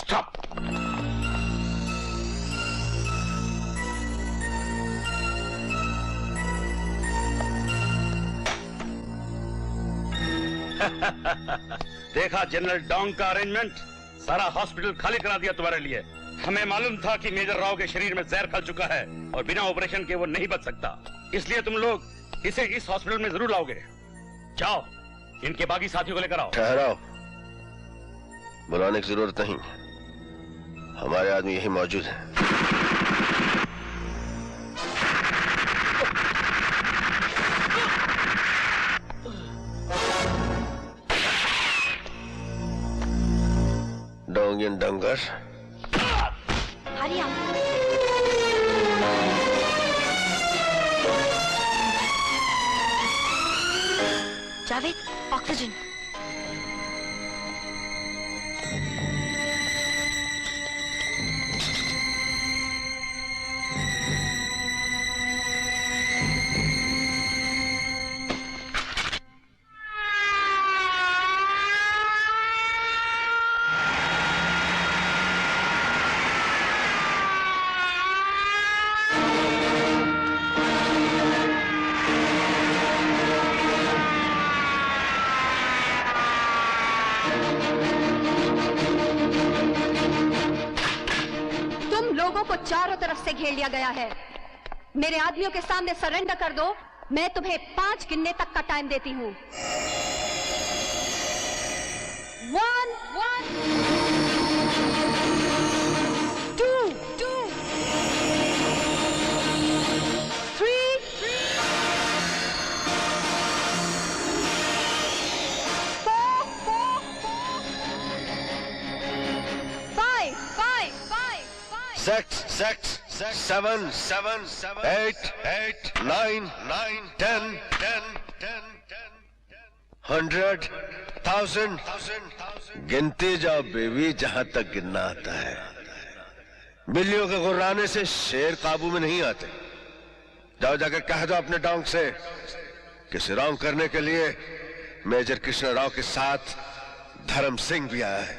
Stop. देखा general Dong का arrangement, सारा हॉस्पिटल खाली करा दिया तुम्हारे लिए। हमें मालूम था कि मेजर राव के शरीर में जहर फैल चुका है और बिना ऑपरेशन के वो नहीं बच सकता, इसलिए तुम लोग इसे इस हॉस्पिटल में जरूर लाओगे। जाओ इनके बाकी साथियों को लेकर आओ। ठहराओ, बुलाने की जरूरत नहीं, हमारे आदमी यही मौजूद है। डोंगियन डंगर, हरिया। जावेद, ऑक्सीजन। चारों तरफ से घेर लिया गया है। मेरे आदमियों के सामने सरेंडर कर दो, मैं तुम्हें 5 गिनने तक का टाइम देती हूँ। 1 2 3 4 5 6 7 8 9 10 100 1000 गिनती जाओ बेबी, जहां तक गिनना आता है। बिल्लियों के गुर्राने से शेर काबू में नहीं आते। जाओ जाकर कह दो अपने डोंग से कि सिराउंड करने के लिए मेजर कृष्ण राव के साथ धर्म सिंह भी आया है।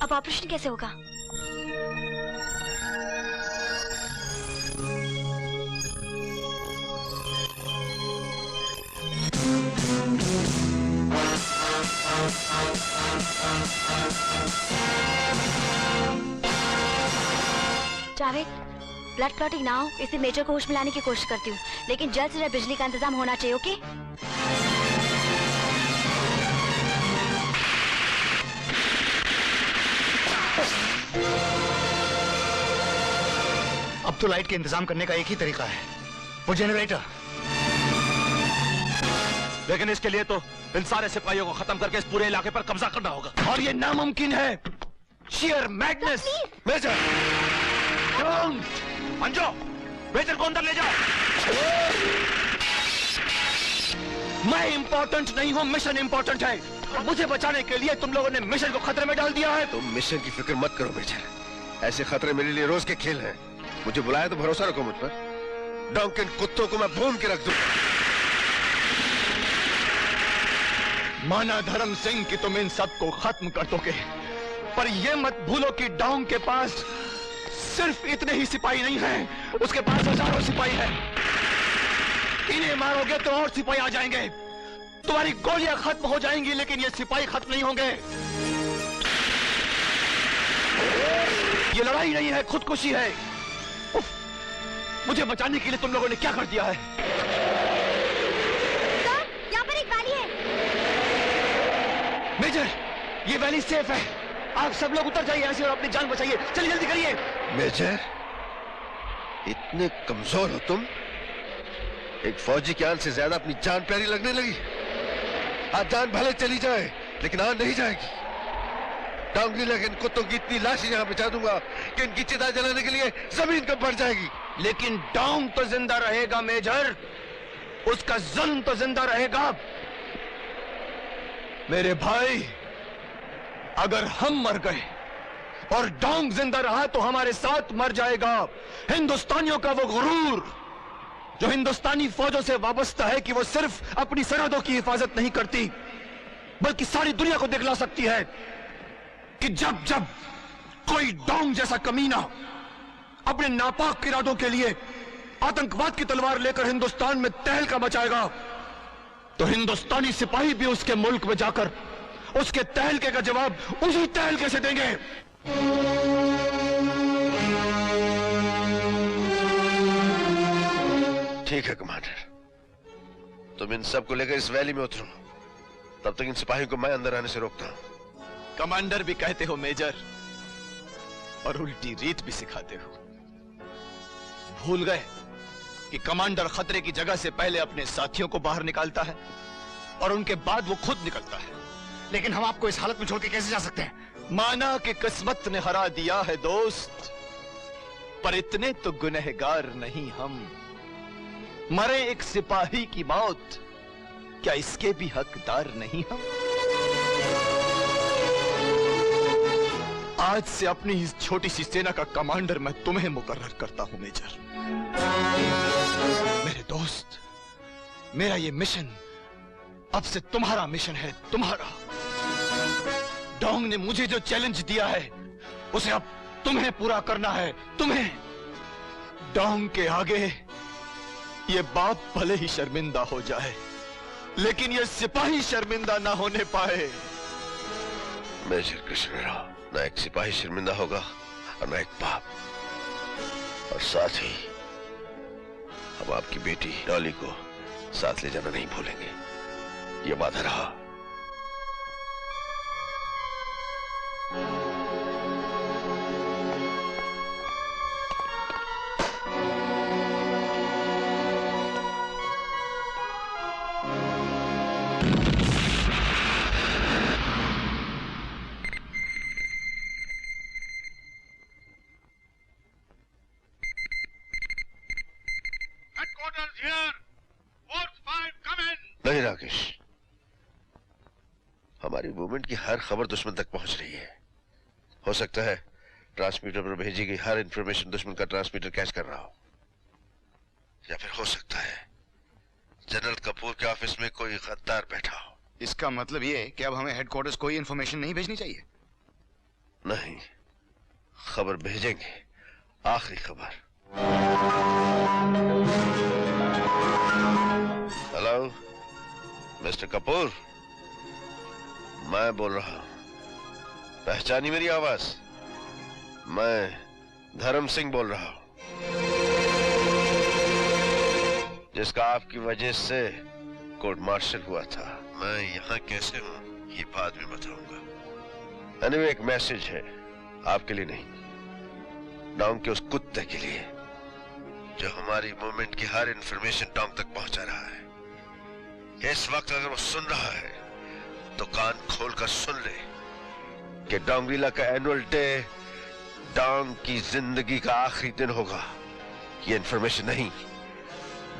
अब ऑपरेशन कैसे होगा? जावेद, ब्लड क्लॉटिंग ना हो, इसे मेजर को होश में लाने की कोशिश करती हूँ, लेकिन जल्द से जल्द बिजली का इंतजाम होना चाहिए। ओके? अब तो लाइट के इंतजाम करने का एक ही तरीका है, वो जनरेटर। लेकिन इसके लिए तो इन सारे सिपाहियों को खत्म करके इस पूरे इलाके पर कब्जा करना होगा, और ये नामुमकिन है। Share madness. मेजर, अंजो, मेजर को अंदर ले जाओ। मैं इंपॉर्टेंट नहीं हूं, मिशन इंपॉर्टेंट है। मुझे बचाने के लिए तुम लोगों ने मिशन को खतरे में डाल दिया है। तुम मिशन की फिक्र मत करो मेजर, ऐसे खतरे मेरे लिए रोज के खेल हैं। मुझे बुलाया तो भरोसा रखो मुझ पर। डोंग के कुत्तों को मैं भून के रख दूं। माना धर्म सिंह कि तुम इन सबको खत्म कर दोगे, पर यह मत भूलो कि डोंग के पास सिर्फ इतने ही सिपाही नहीं हैं, उसके पास हजारों सिपाही हैं। इन्हें मारोगे तो और सिपाही आ जाएंगे, तुम्हारी गोलियां खत्म हो जाएंगी, लेकिन ये सिपाही खत्म नहीं होंगे। ये लड़ाई नहीं है, खुदकुशी है। उफ, मुझे बचाने के लिए तुम लोगों ने क्या कर दिया है? सर, यहाँ पर एक वैली है। मेजर, ये वैली सेफ है। आप सब लोग उतर जाइए ऐसे और अपनी जान बचाइए। चलिए जल्दी करिए। मेजर, इतने कमजोर हो तुम? एक फौजी की आन से ज्यादा अपनी जान प्यारी लगने लगी। आज जान भले चली जाए, लेकिन आन नहीं जाएगी। डोंगरी लगे इन कुत्तों की इतनी लाशें यहां बिछा दूंगा कि इनकी चिता जलाने के लिए जमीन कब बढ़ जाएगी। लेकिन डोंग तो जिंदा रहेगा मेजर, उसका जुल्म तो जिंदा रहेगा। मेरे भाई, अगर हम मर गए और डोंग जिंदा रहा तो हमारे साथ मर जाएगा हिंदुस्तानियों का वो गुरूर जो हिंदुस्तानी फौजों से वाबस्ता है कि वो सिर्फ अपनी सरहदों की हिफाजत नहीं करती, बल्कि सारी दुनिया को दिखला सकती है कि जब जब कोई डोंग जैसा कमीना अपने नापाक इरादों के लिए आतंकवाद की तलवार लेकर हिंदुस्तान में तहलका मचाएगा, तो हिंदुस्तानी सिपाही भी उसके मुल्क में जाकर उसके तहलके का जवाब उसी तहलके से देंगे। ठीक है कमांडर, तुम इन सब को लेकर इस वैली में उतरो। तब तक इन सिपाहियों को मैं अंदर आने से रोकता हूं। कमांडर भी कहते हो मेजर, और उल्टी रीत भी सिखाते हो। भूल गए कि कमांडर खतरे की जगह से पहले अपने साथियों को बाहर निकालता है और उनके बाद वो खुद निकलता है। लेकिन हम आपको इस हालत में छोड़ के कैसे जा सकते हैं? माना कि किस्मत ने हरा दिया है दोस्त, पर इतने तो गुनहगार नहीं हम। मरे एक सिपाही की मौत, क्या इसके भी हकदार नहीं हम? आज से अपनी इस छोटी सी सेना का कमांडर मैं तुम्हें मुकर्रर करता हूं मेजर। मेरे दोस्त, मेरा ये मिशन अब से तुम्हारा मिशन है, तुम्हारा। डोंग ने मुझे जो चैलेंज दिया है उसे अब तुम्हें पूरा करना है, तुम्हें। डोंग के आगे ये बाप भले ही शर्मिंदा हो जाए, लेकिन ये सिपाही शर्मिंदा ना होने पाए। मेजर कृष्ण राव, ना एक सिपाही शर्मिंदा होगा और ना एक बाप। और साथ ही हम आपकी बेटी डॉली को साथ ले जाना नहीं भूलेंगे, ये वादा रहा। Headquarters here. Force 5 come in. नहीं राकेश, हमारी मूवमेंट की हर खबर दुश्मन तक पहुंच रही है। हो सकता है ट्रांसमीटर पर भेजी गई हर इंफॉर्मेशन दुश्मन का ट्रांसमीटर कैच कर रहा हो, या फिर हो सकता है जनरल कपूर के ऑफिस में कोई गद्दार बैठा हो। इसका मतलब ये है कि अब हमें हेडक्वार्टर्स कोई इंफॉर्मेशन नहीं भेजनी चाहिए? नहीं, खबर भेजेंगे, आखिरी खबर। हेलो मिस्टर कपूर, मैं बोल रहा हूं। पहचानी मेरी आवाज? मैं धर्म सिंह बोल रहा हूं, जिसका आपकी वजह से कोर्ट मार्शल हुआ था। मैं यहां कैसे हूं ये बाद में बताऊंगा। एनीवे, एक मैसेज है आपके लिए नहीं, डोंग के उस कुत्ते के लिए जो हमारी मूवमेंट की हर इंफॉर्मेशन डोंग तक पहुंचा रहा है। इस वक्त अगर वो सुन रहा है तो कान खोलकर सुन ले कि डोंगरीला का एनुअल डे डोंग की जिंदगी का आखिरी दिन होगा। ये इंफॉर्मेशन नहीं,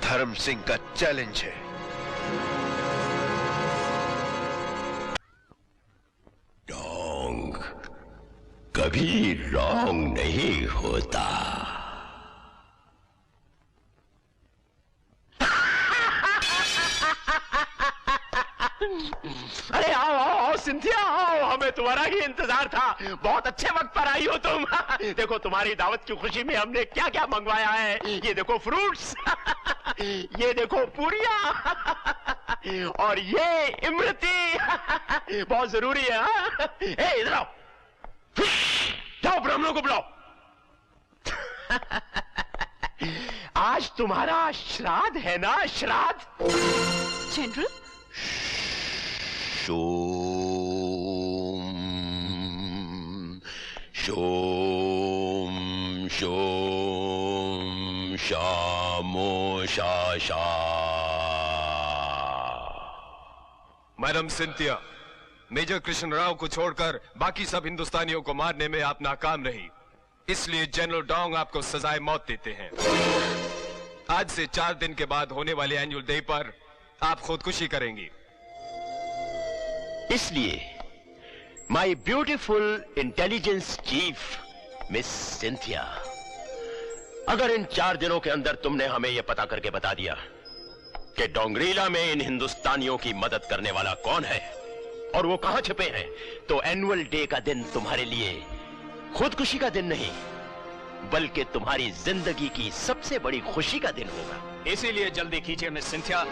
धर्म सिंह का चैलेंज है। कभी रॉन्ग नहीं होता। अरे आओ आओ आओ सिंथिया आओ, हमें तुम्हारा ही इंतजार था। बहुत अच्छे वक्त पर आई हो तुम। देखो तुम्हारी दावत की खुशी में हमने क्या क्या मंगवाया है। ये देखो फ्रूट्स, ये देखो पूरियां, और ये इमरती बहुत जरूरी है। ए इधर आओ, जाओ ब्राह्मणों को बुलाओ। आज तुम्हारा श्राद्ध है ना, श्राद्ध। जनरल, शोम शोम शोम शामो शाशा। Madam Cynthia, major Krishna Rao को छोड़कर बाकी सब हिंदुस्तानियों को मारने में आप नाकाम रही, इसलिए जनरल डोंग आपको सजाए मौत देते हैं। आज से 4 दिन के बाद होने वाले एनुअल डे पर आप खुदकुशी करेंगी। इसलिए my beautiful intelligence chief miss Cynthia, अगर इन 4 दिनों के अंदर तुमने हमें यह पता करके बता दिया कि डोंगरीला में इन हिंदुस्तानियों की मदद करने वाला कौन है और वो कहां छिपे हैं, तो एनुअल डे का दिन तुम्हारे लिए खुदकुशी का दिन नहीं, बल्कि तुम्हारी जिंदगी की सबसे बड़ी खुशी का दिन होगा। इसीलिए जल्दी कीजिए मिस सिंथिया।